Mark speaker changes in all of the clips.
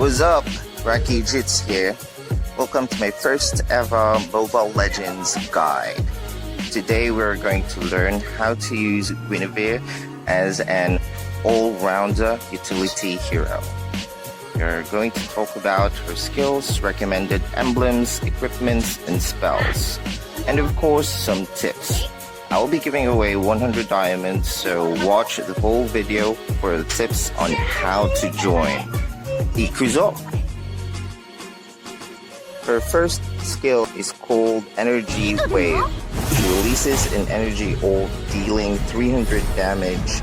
Speaker 1: What's up? Rocky Jits here. Welcome to my first ever Mobile Legends guide. Today we're going to learn how to use Guinevere as an all-rounder utility hero. We're going to talk about her skills, recommended emblems, equipments, and spells. And of course, some tips. I will be giving away 100 diamonds, so watch the whole video for the tips on how to join. Ikuzo! Her first skill is called Energy Wave. She releases an energy orb dealing 300 damage,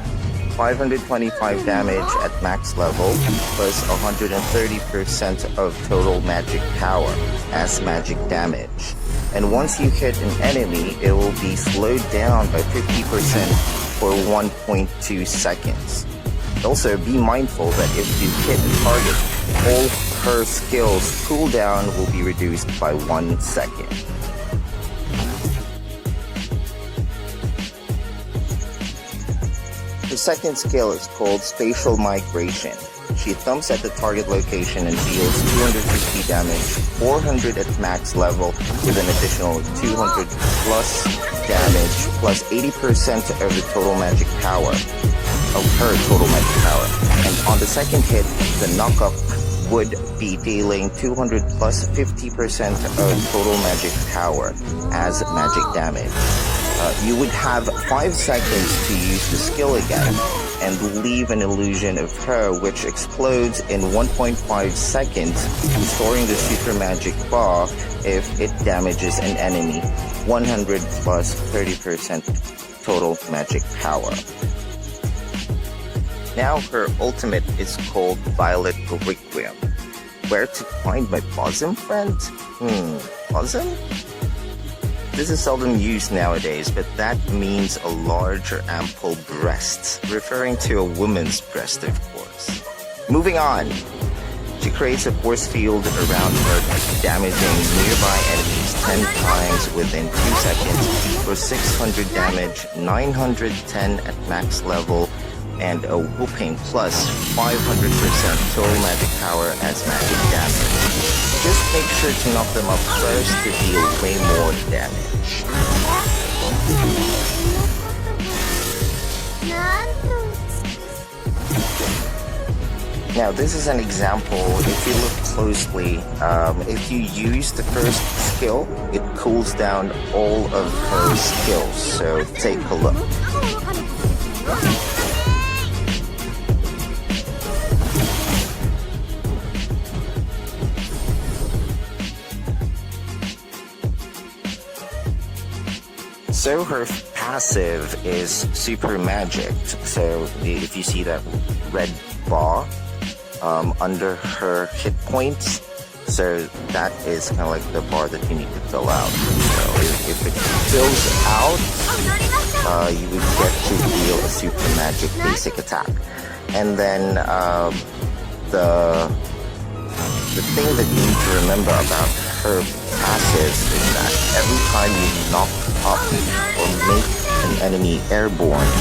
Speaker 1: 525 damage at max level, plus 130% of total magic power as magic damage. And once you hit an enemy, it will be slowed down by 50% for 1.2 seconds. Also, be mindful that if you hit a target, all her skills cooldown will be reduced by 1 second. The second skill is called Spatial Migration. She thumps at the target location and deals 250 damage, 400 at max level with an additional 200 plus damage, plus 80% of the total magic power, of her total magic power. And on the second hit, the knockup would be dealing 200 plus 50% of total magic power as magic damage. You would have 5 seconds to use the skill again and leave an illusion of her which explodes in 1.5 seconds, restoring the super magic bar if it damages an enemy 100 plus 30% total magic power. Now her ultimate is called Violet Requiem. Where to find my bosom friend? Bosom? This is seldom used nowadays, but that means a large or ample breast, referring to a woman's breast, of course. Moving on, she creates a force field around her, damaging nearby enemies 10 times within 2 seconds for 600 damage, 910 at max level, and a whooping plus 500% total magic power as magic damage. Just make sure to knock them up first to deal way more damage. Now this is an example. If you look closely, if you use the first skill, it cools down all of her skills, so take a look. So her passive is super magic. So if you see that red bar under her hit points, so that is kind of like the bar that you need to fill out. So if it fills out, you would get to deal a super magic basic attack. And then the thing that you need to remember about her passive is that every time you knock up or make an enemy airborne,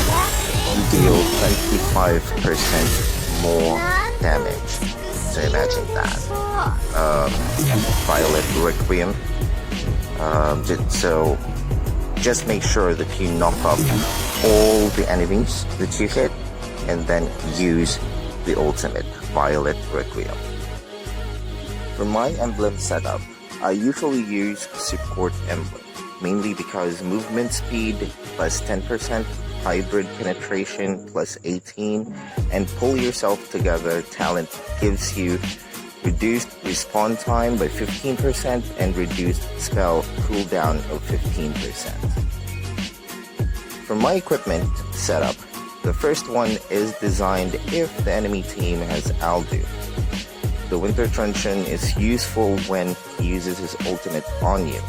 Speaker 1: you deal 25% more damage. So imagine that. Violet Requiem. So just make sure that you knock up all the enemies that you hit and then use the ultimate, Violet Requiem. For my emblem setup, I usually use support emblem, mainly because movement speed plus 10%, hybrid penetration plus 18, and pull yourself together talent gives you reduced respawn time by 15% and reduced spell cooldown of 15%. For my equipment setup, the first one is designed if the enemy team has Aldu. The Winter Truncheon is useful when he uses his ultimate on you.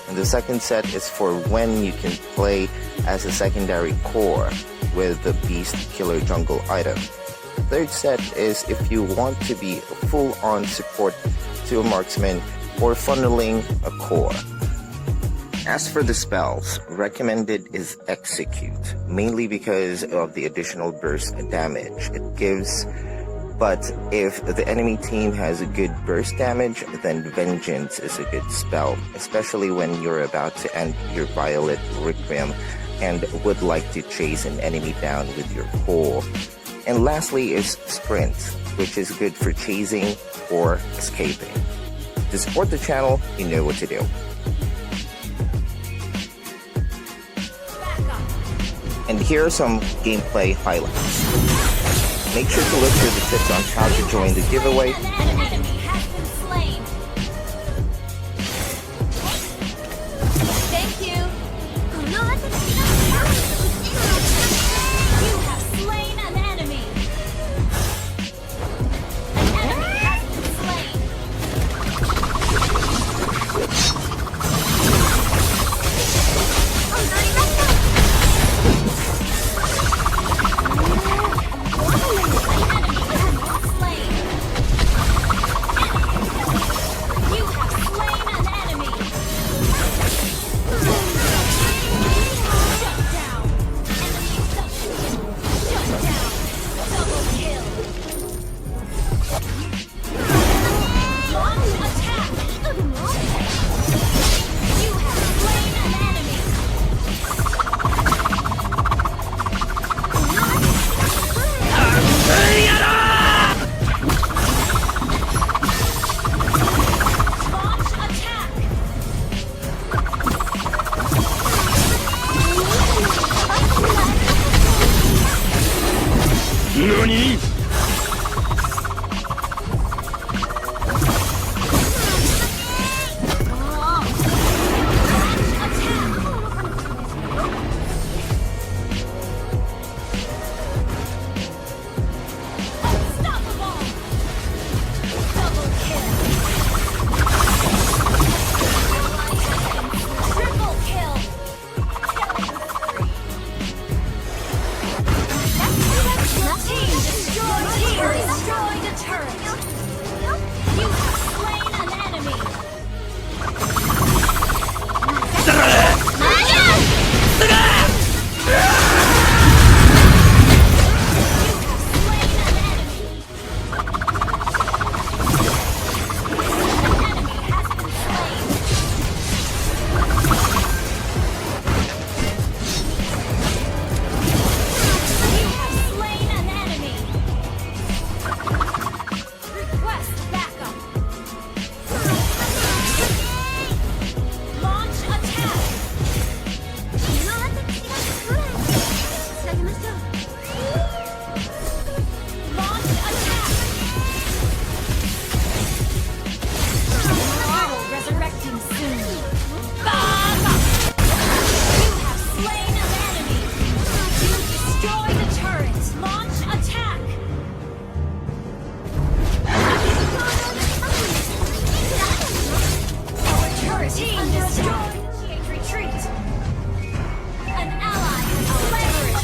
Speaker 1: And the second set is for when you can play as a secondary core with the Beast Killer Jungle item. The third set is if you want to be a full-on support to a marksman or funneling a core. As for the spells, recommended is Execute, mainly because of the additional burst damage. It gives But if the enemy team has a good burst damage, then Vengeance is a good spell, especially when you're about to end your Violet Requiem and would like to chase an enemy down with your core. And lastly is Sprint, which is good for chasing or escaping. To support the channel, you know what to do. And here are some gameplay highlights. Make sure to look for the tips on how to join the giveaway.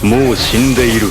Speaker 2: もう死んでいる。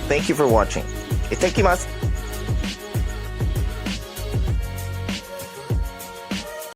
Speaker 1: Thank you for watching. Itadakimasu!